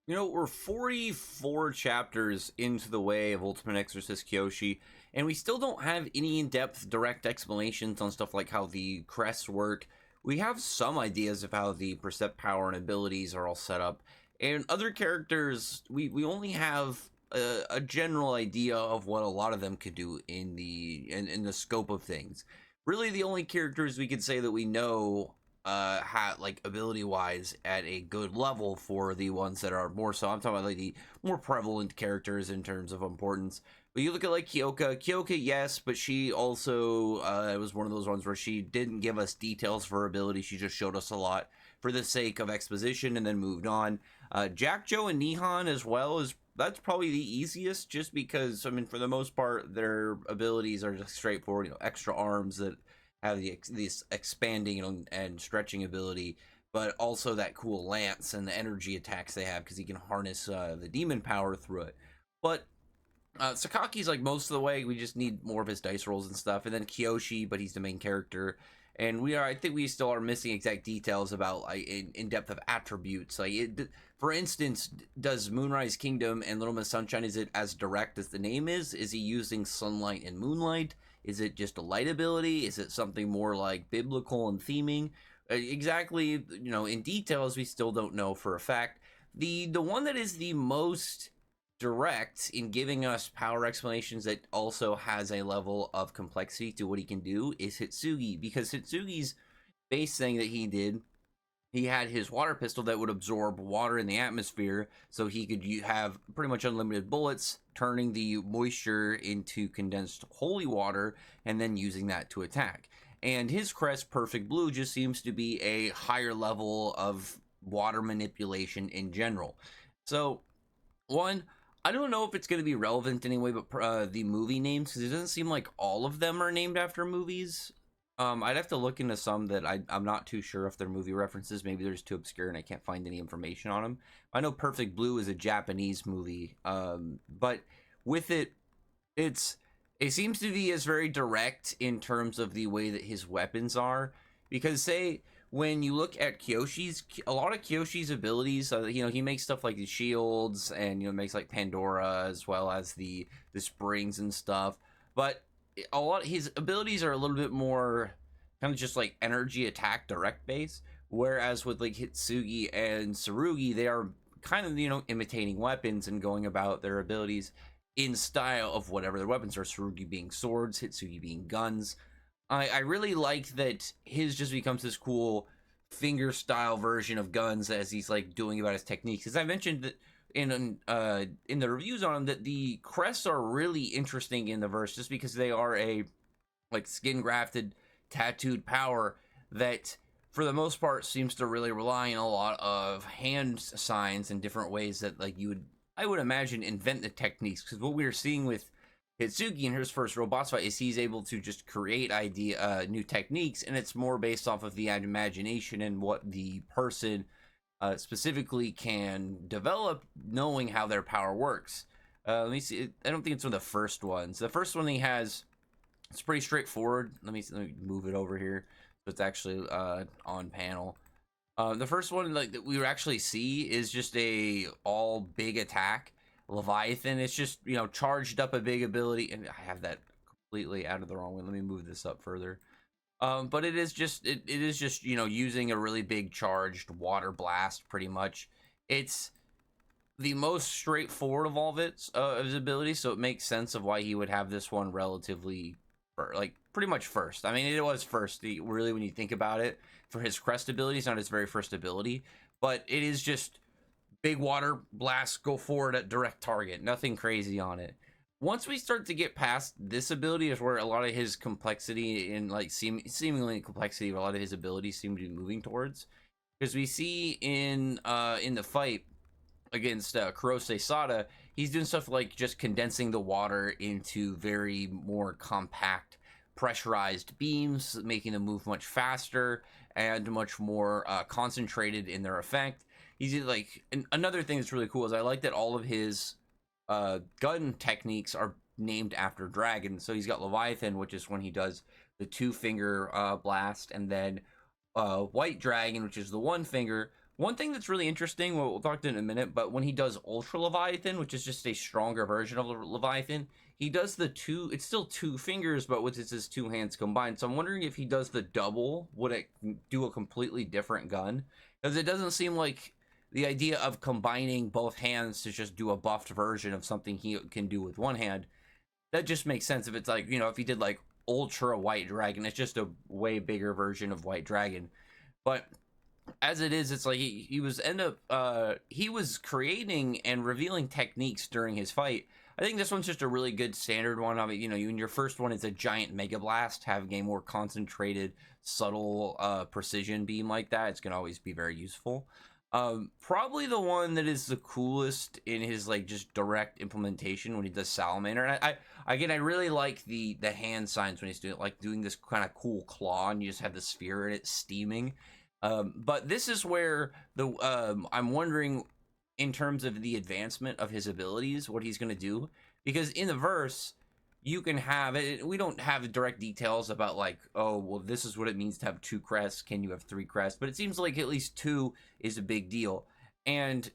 You know, we're 44 chapters into the way of Ultimate Exorcist Kiyoshi, and we still don't have any in-depth direct explanations on stuff like how the crests work. We have some ideas of how the percept power and abilities are all set up, and other characters, we only have a general idea of what a lot of them could do in the scope of things. Really, the only characters we could say that we know like ability wise at a good level for the ones that are more so. I'm talking about like the more prevalent characters in terms of importance. But you look at like Kyoka, yes, but she also was one of those ones where she didn't give us details for her ability. She just showed us a lot for the sake of exposition and then moved on. Jack Joe and Nihon as well is that's probably the easiest, just because I mean for the most part their abilities are just straightforward. You know, extra arms that have this expanding and stretching ability, but also that cool lance and the energy attacks they have because he can harness the demon power through it. But Sakaki's like most of the way. We just need more of his dice rolls and stuff, and then Kiyoshi, but he's the main character. And we are, I think, we still are missing exact details about like in depth of attributes. Like, for instance, does Moonrise Kingdom and Little Miss Sunshine, is it as direct as the name is? Is he using sunlight and moonlight? Is it just a light ability? Is it something more like biblical and theming? Exactly, you know, in details, we still don't know for a fact. The one that is the most direct in giving us power explanations that also has a level of complexity to what he can do is Hitsugi, because Hitsugi's base thing that he did, he had his water pistol that would absorb water in the atmosphere, so he could have pretty much unlimited bullets, turning the moisture into condensed holy water and then using that to attack. And his crest, Perfect Blue, just seems to be a higher level of water manipulation in general. So one, I don't know if it's going to be relevant anyway, but the movie names, because it doesn't seem like all of them are named after movies. I'd have to look into some that I'm not too sure if they're movie references. Maybe they're just too obscure and I can't find any information on them. I know Perfect Blue is a Japanese movie, but with it, it's it seems to be as very direct in terms of the way that his weapons are. Because say when you look at Kyoshi's, a lot of Kyoshi's abilities, you know, he makes stuff like the shields and you know makes like Pandora as well as the springs and stuff. But a lot his abilities are a little bit more kind of just like energy attack direct base. Whereas with like Hitsugi and Tsurugi, they are kind of, you know, imitating weapons and going about their abilities in style of whatever their weapons are. Tsurugi being swords, Hitsugi being guns. I really like that his just becomes this cool finger style version of guns as he's like doing about his techniques. As I mentioned that in the reviews on him, that the crests are really interesting in the verse just because they are a like skin grafted tattooed power that for the most part seems to really rely on a lot of hand signs and different ways that like you would, I would imagine, invent the techniques. Because what we are seeing with Hitsugi in his first real boss fight is he's able to just create new techniques, and it's more based off of the imagination and what the person specifically can develop, knowing how their power works. Let me see. I don't think it's one of the first ones. The first one he has, it's pretty straightforward. Let me move it over here so it's actually on panel. The first one like that we actually see is just a all big attack. Leviathan. It's just, you know, charged up a big ability, and I have that completely out of the wrong way. Let me move this up further. But it is just, you know, using a really big charged water blast. Pretty much, it's the most straightforward of all of his abilities, so it makes sense of why he would have this one relatively like pretty much first. I mean, it was first. Really, when you think about it, for his crest ability, it's not his very first ability, but it is just big water blast, go forward at direct target, nothing crazy on it. Once we start to get past this ability is where a lot of his complexity and like seemingly complexity of a lot of his abilities seem to be moving towards, because we see in the fight against Kurose Sada, he's doing stuff like just condensing the water into very more compact pressurized beams, making them move much faster and much more concentrated in their effect. He's like, and another thing that's really cool is I like that all of his gun techniques are named after dragons. So he's got Leviathan, which is when he does the two finger blast, and then White Dragon, which is the one finger, One thing that's really interesting, we'll talk to in a minute, but when he does Ultra Leviathan, which is just a stronger version of Leviathan, he does the two, it's still two fingers, but with his two hands combined. So I'm wondering if he does the double, would it do a completely different gun? Because it doesn't seem like the idea of combining both hands to just do a buffed version of something he can do with one hand, that just makes sense if it's like, you know, if he did like Ultra White Dragon, it's just a way bigger version of White Dragon. But as it is, it's like he was creating and revealing techniques during his fight. I think this one's just a really good standard one. I mean, you know, in your first one is a giant Mega Blast, having a more concentrated, subtle precision beam like that. It's gonna always be very useful. Probably the one that is the coolest in his like just direct implementation when he does Salamander. And I really like the hand signs when he's doing it, like doing this kind of cool claw, and you just have the sphere in it steaming. But this is where I'm wondering in terms of the advancement of his abilities, what he's going to do, because in the verse you can have it. We don't have direct details about like, oh, well, this is what it means to have 2 crests. Can you have 3 crests? But it seems like at least 2 is a big deal, and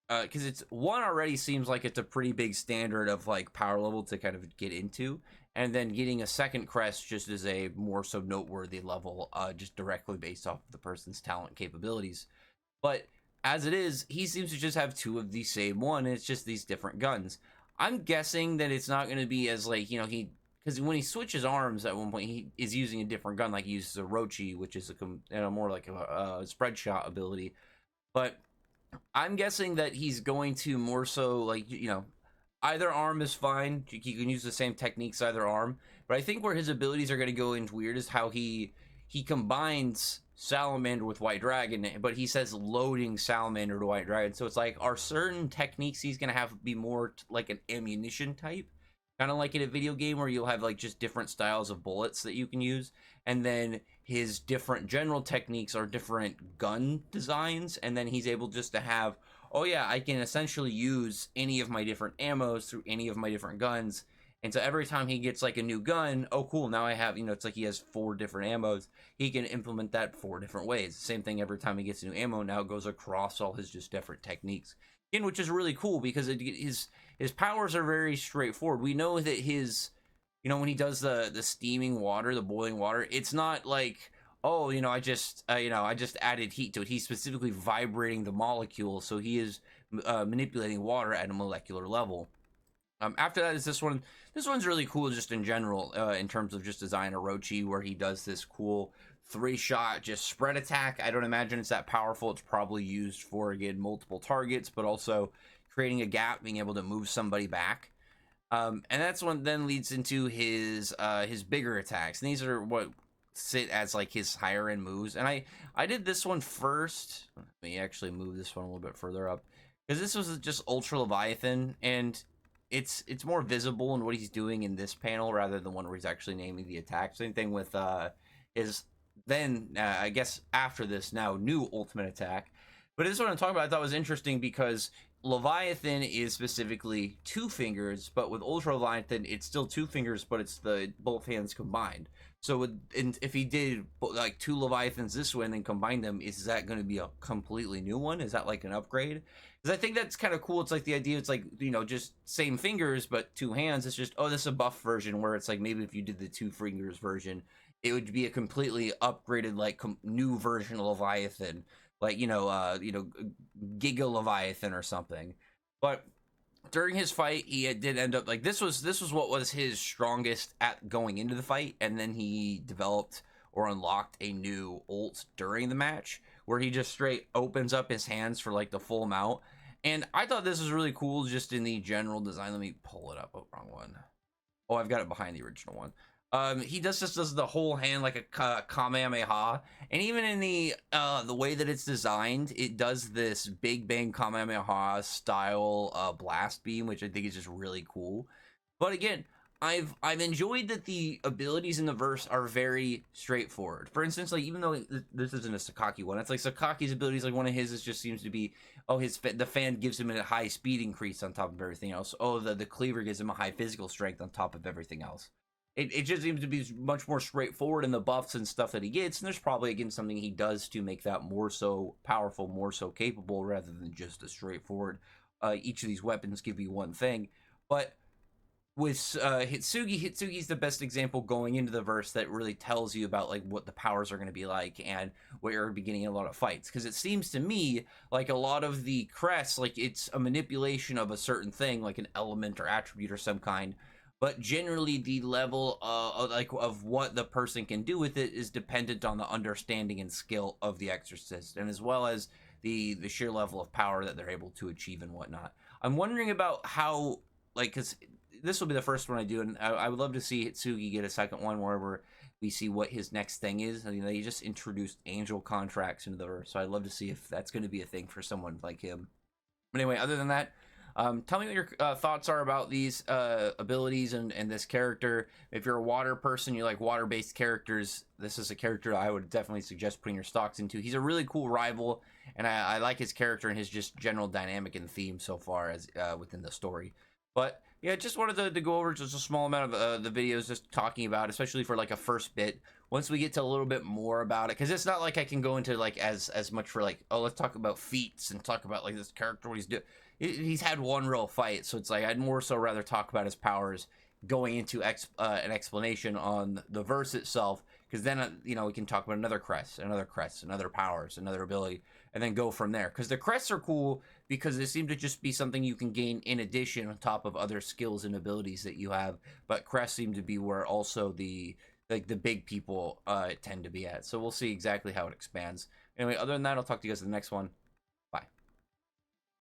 because it's 1 already seems like it's a pretty big standard of like power level to kind of get into, and then getting a 2nd crest just is a more so noteworthy level, just directly based off of the person's talent capabilities. But as it is, he seems to just have 2 of the same one, and it's just these different guns. I'm guessing that it's not going to be as like, you know, because when he switches arms at one point, he is using a different gun, like he uses a Rochi, which is a more like a spread shot ability. But I'm guessing that he's going to more so like, you know, either arm is fine. You can use the same techniques either arm. But I think where his abilities are going to go into weird is how he combines Salamander with White Dragon, but he says loading Salamander to White Dragon. So it's like, are certain techniques he's going to have be more like an ammunition type? Kind of like in a video game where you'll have like just different styles of bullets that you can use. And then his different general techniques are different gun designs. And then he's able just to have, oh yeah, I can essentially use any of my different ammos through any of my different guns. And so every time he gets like a new gun, oh cool, now I have, you know, it's like he has 4 different ammos. He can implement that 4 different ways. Same thing every time he gets a new ammo, now it goes across all his just different techniques. Again, which is really cool because his powers are very straightforward. We know that his, you know, when he does the steaming water, the boiling water, it's not like, oh, you know, I just added heat to it. He's specifically vibrating the molecule, so he is manipulating water at a molecular level. After that is this one. This one's really cool just in general, in terms of just design Orochi, where he does this cool 3-shot just spread attack. I don't imagine it's that powerful. It's probably used for, again, multiple targets, but also creating a gap, being able to move somebody back. And that's one then leads into his bigger attacks. And these are what sit as like his higher end moves. And I did this one first. Let me actually move this one a little bit further up, because this was just Ultra Leviathan, and it's more visible in what he's doing in this panel rather than one where he's actually naming the attack. Same thing with his then I guess after this now new ultimate attack. But this one I'm talking about I thought was interesting because Leviathan is specifically 2 fingers, but with Ultra Leviathan it's still 2 fingers, but it's the both hands combined. So if he did like 2 Leviathans this way and then combine them, is that going to be a completely new one? Is that like an upgrade? Because I think that's kind of cool. It's like the idea, it's like, you know, just same fingers, but 2 hands. It's just, oh, this is a buff version where it's like maybe if you did the 2 fingers version, it would be a completely upgraded, like new version of Leviathan, like, Giga Leviathan or something. But during his fight, he did end up like this was what was his strongest at going into the fight, and then he developed or unlocked a new ult during the match where he just straight opens up his hands for like the full amount. And I thought this was really cool just in the general design. Let me pull it up. Oh, wrong one. Oh, I've got it behind the original one. He does the whole hand like a Kamehameha, and even in the way that it's designed, it does this Big Bang Kamehameha style blast beam, which I think is just really cool. But again, I've enjoyed that the abilities in the verse are very straightforward. For instance, like even though this isn't a Sakaki one, it's like Sakaki's abilities, like one of his just seems to be, oh, the fan gives him a high speed increase on top of everything else. Oh, the cleaver gives him a high physical strength on top of everything else. it just seems to be much more straightforward in the buffs and stuff that he gets, and there's probably again something he does to make that more so powerful, more so capable, rather than just a straightforward each of these weapons give you one thing. But with Hitsugi's the best example going into the verse that really tells you about like what the powers are going to be like and where you're beginning a lot of fights, because it seems to me like a lot of the crests, like it's a manipulation of a certain thing, like an element or attribute or some kind, but generally the level of what the person can do with it is dependent on the understanding and skill of the exorcist, and as well as the sheer level of power that they're able to achieve and whatnot. I'm wondering about how, like, because this will be the first one I do, and I would love to see Hitsugi get a second one wherever we see what his next thing is. I mean, they just introduced angel contracts into the verse, so I'd love to see if that's going to be a thing for someone like him. But anyway, other than that, tell me what your thoughts are about these abilities and this character. If you're a water person, you like water-based characters, this is a character I would definitely suggest putting your stocks into. He's a really cool rival, and I like his character and his just general dynamic and theme so far as within the story. But yeah, just wanted to go over just a small amount of the videos, just talking about, especially for like a first bit. Once we get to a little bit more about it, because it's not like I can go into like as much for like, oh, let's talk about feats and talk about like this character, what he's doing. He's had one real fight, so it's like I'd more so rather talk about his powers going into an explanation on the verse itself, because then you know, we can talk about another crest, another powers, another ability, and then go from there. Because the crests are cool because they seem to just be something you can gain in addition on top of other skills and abilities that you have. But crests seem to be where also the big people tend to be at. So we'll see exactly how it expands. Anyway, other than that, I'll talk to you guys in the next one.